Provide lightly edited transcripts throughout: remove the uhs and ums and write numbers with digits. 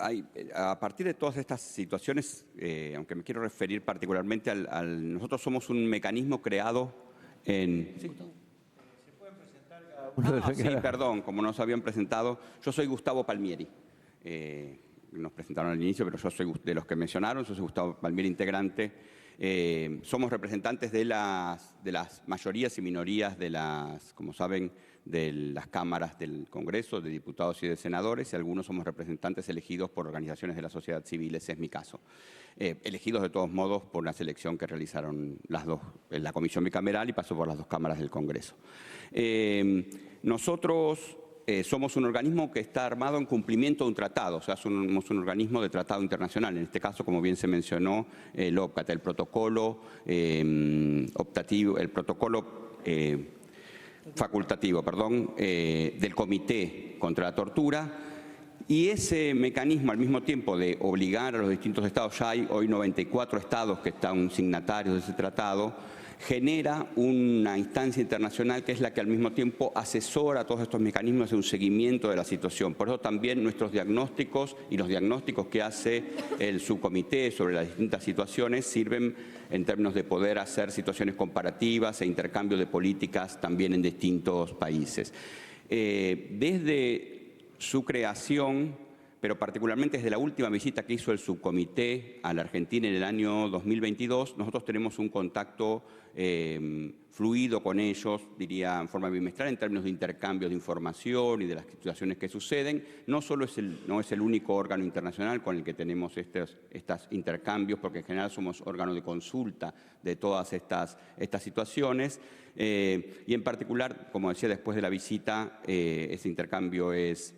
a partir de todas estas situaciones, aunque me quiero referir particularmente nosotros somos un mecanismo creado en... ¿Sí? Sí, perdón, como nos habían presentado, yo soy Gustavo Palmieri. Nos presentaron al inicio, pero yo soy de los que mencionaron, yo soy Gustavo Palmieri, integrante. Somos representantes de las mayorías y minorías como saben, de las cámaras del Congreso, de diputados y de senadores, y algunos somos representantes elegidos por organizaciones de la sociedad civil, ese es mi caso. Elegidos de todos modos por una selección que realizaron la Comisión Bicameral y pasó por las dos cámaras del Congreso. Nosotros somos un organismo que está armado en cumplimiento de un tratado, o sea, somos un organismo de tratado internacional. En este caso, como bien se mencionó, el OPCAT, el protocolo optativo, el protocolo facultativo, del Comité contra la Tortura. Y ese mecanismo, al mismo tiempo de obligar a los distintos estados, ya hay hoy 94 estados que están signatarios de ese tratado, genera una instancia internacional que es la que al mismo tiempo asesora todos estos mecanismos de un seguimiento de la situación. Por eso también nuestros diagnósticos y los diagnósticos que hace el subcomité sobre las distintas situaciones sirven en términos de poder hacer situaciones comparativas e intercambio de políticas también en distintos países. Desde su creación, pero particularmente desde la última visita que hizo el subcomité a la Argentina en el año 2022, nosotros tenemos un contacto fluido con ellos, diría en forma bimestral, en términos de intercambio de información y de las situaciones que suceden. No es el único órgano internacional con el que tenemos estos intercambios, porque en general somos órgano de consulta de todas estas situaciones. Y en particular, como decía, después de la visita, ese intercambio es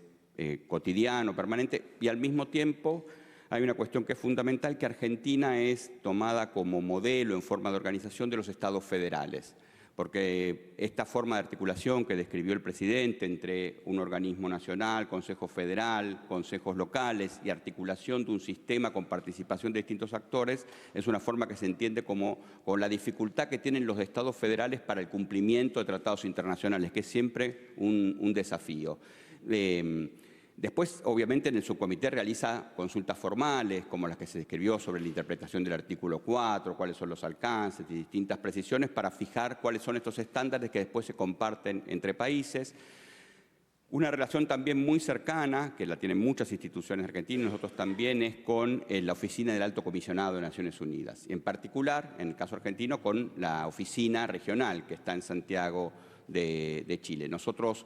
cotidiano, permanente, y al mismo tiempo hay una cuestión que es fundamental, que Argentina es tomada como modelo en forma de organización de los estados federales, porque esta forma de articulación que describió el presidente entre un organismo nacional, Consejo Federal, consejos locales y articulación de un sistema con participación de distintos actores, es una forma que se entiende como con la dificultad que tienen los estados federales para el cumplimiento de tratados internacionales, que es siempre un desafío. Después, obviamente, en el subcomité realiza consultas formales, como las que se describió sobre la interpretación del artículo 4, cuáles son los alcances y distintas precisiones para fijar cuáles son estos estándares que después se comparten entre países. Una relación también muy cercana, que la tienen muchas instituciones argentinas, nosotros también, es con la Oficina del Alto Comisionado de Naciones Unidas. Y en particular, en el caso argentino, con la oficina regional que está en Santiago de Chile. Nosotros...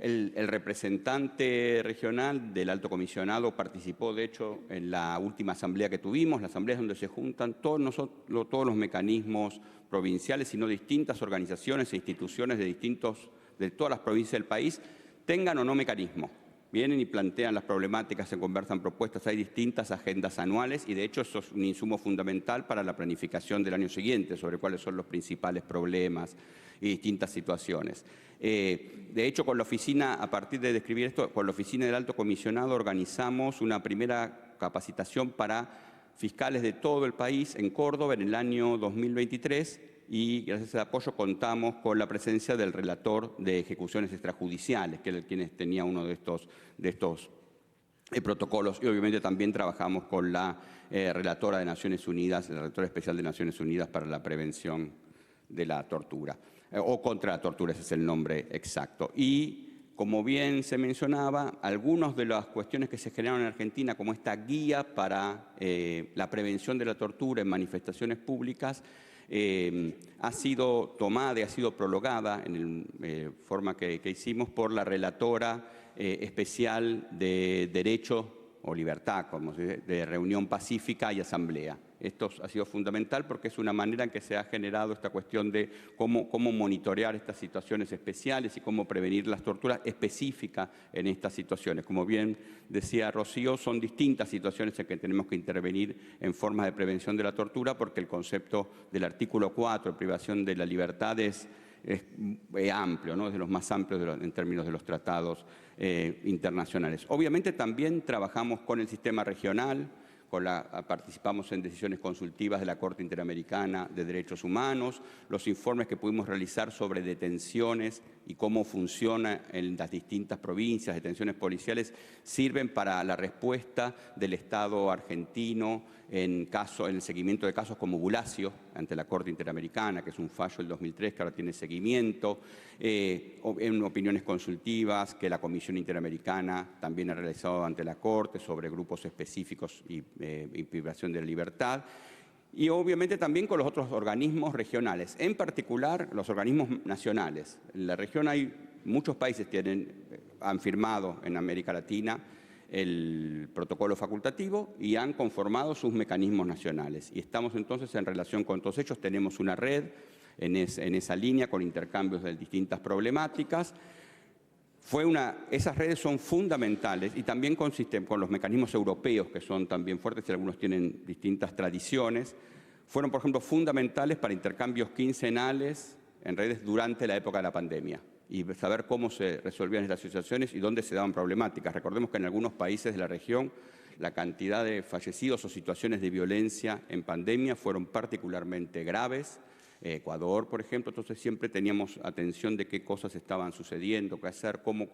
El representante regional del Alto Comisionado participó, de hecho, en la última asamblea que tuvimos, la asamblea donde se juntan todos los mecanismos provinciales, sino distintas organizaciones e instituciones de todas las provincias del país, tengan o no mecanismo. Vienen y plantean las problemáticas, se conversan propuestas, hay distintas agendas anuales y de hecho eso es un insumo fundamental para la planificación del año siguiente, sobre cuáles son los principales problemas y distintas situaciones. De hecho, con la oficina, a partir de describir esto, con la Oficina del Alto Comisionado organizamos una primera capacitación para fiscales de todo el país en Córdoba en el año 2023 y gracias al apoyo contamos con la presencia del relator de ejecuciones extrajudiciales, que es quien tenía uno de estos protocolos, y obviamente también trabajamos con la relatora de Naciones Unidas, la relatora especial de Naciones Unidas para la prevención de la tortura, o contra la tortura, ese es el nombre exacto. Y como bien se mencionaba, algunas de las cuestiones que se generaron en Argentina, como esta guía para la prevención de la tortura en manifestaciones públicas, ha sido tomada y ha sido prolongada en la forma que hicimos por la relatora especial de Derecho o Libertad, como se dice, de Reunión Pacífica y Asamblea. Esto ha sido fundamental porque es una manera en que se ha generado esta cuestión de cómo monitorear estas situaciones especiales y cómo prevenir las torturas específicas en estas situaciones. Como bien decía Rocío, son distintas situaciones en que tenemos que intervenir en formas de prevención de la tortura porque el concepto del artículo 4, privación de la libertad, es amplio, ¿no? Es de los más amplios en términos de los tratados internacionales. Obviamente también trabajamos con el sistema regional, participamos en decisiones consultivas de la Corte Interamericana de Derechos Humanos, los informes que pudimos realizar sobre detenciones y cómo funciona en las distintas provincias, detenciones policiales, sirven para la respuesta del Estado argentino en el seguimiento de casos como Bulacio ante la Corte Interamericana, que es un fallo del 2003 que ahora tiene seguimiento, en opiniones consultivas que la Comisión Interamericana también ha realizado ante la Corte sobre grupos específicos y privación de libertad. Y obviamente también con los otros organismos regionales, en particular los organismos nacionales. En la región hay muchos países que han firmado en América Latina el protocolo facultativo y han conformado sus mecanismos nacionales. Y estamos entonces en relación con todos ellos, tenemos una red en esa línea con intercambios de distintas problemáticas. Esas redes son fundamentales y también consisten con los mecanismos europeos, que son también fuertes y algunos tienen distintas tradiciones. Fueron, por ejemplo, fundamentales para intercambios quincenales en redes durante la época de la pandemia y saber cómo se resolvían estas situaciones y dónde se daban problemáticas. Recordemos que en algunos países de la región la cantidad de fallecidos o situaciones de violencia en pandemia fueron particularmente graves. Ecuador, por ejemplo, entonces siempre teníamos atención de qué cosas estaban sucediendo, qué hacer, cómo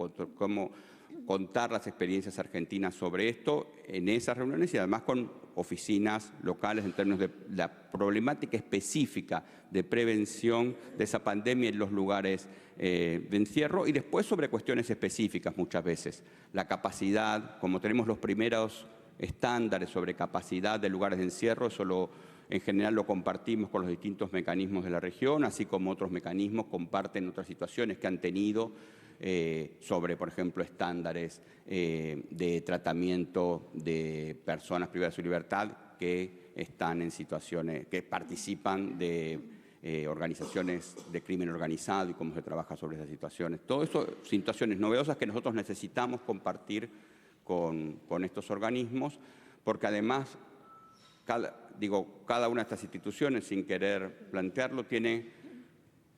contar las experiencias argentinas sobre esto en esas reuniones y además con oficinas locales en términos de la problemática específica de prevención de esa pandemia en los lugares de encierro y después sobre cuestiones específicas muchas veces. La capacidad, como tenemos los primeros estándares sobre capacidad de lugares de encierro, en general lo compartimos con los distintos mecanismos de la región, así como otros mecanismos comparten otras situaciones que han tenido sobre, por ejemplo, estándares de tratamiento de personas privadas de su libertad que están en situaciones, que participan de organizaciones de crimen organizado y cómo se trabaja sobre esas situaciones. Todo eso, situaciones novedosas que nosotros necesitamos compartir con estos organismos, porque además cada una de estas instituciones, sin querer plantearlo, tiene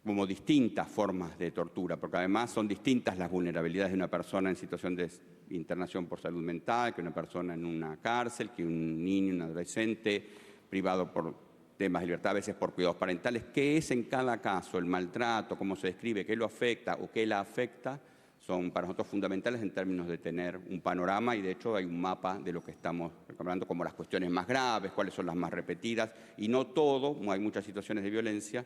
como distintas formas de tortura, porque además son distintas las vulnerabilidades de una persona en situación de internación por salud mental, que una persona en una cárcel, que un niño, un adolescente privado por temas de libertad, a veces por cuidados parentales. ¿Qué es en cada caso el maltrato? ¿Cómo se describe? ¿Qué lo afecta o qué la afecta? Son para nosotros fundamentales en términos de tener un panorama y de hecho hay un mapa de lo que estamos hablando como las cuestiones más graves, cuáles son las más repetidas y no todo, hay muchas situaciones de violencia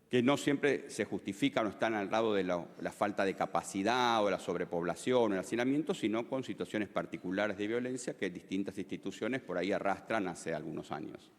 que no siempre se justifican o están al lado de la falta de capacidad o la sobrepoblación o el hacinamiento, sino con situaciones particulares de violencia que distintas instituciones por ahí arrastran hace algunos años.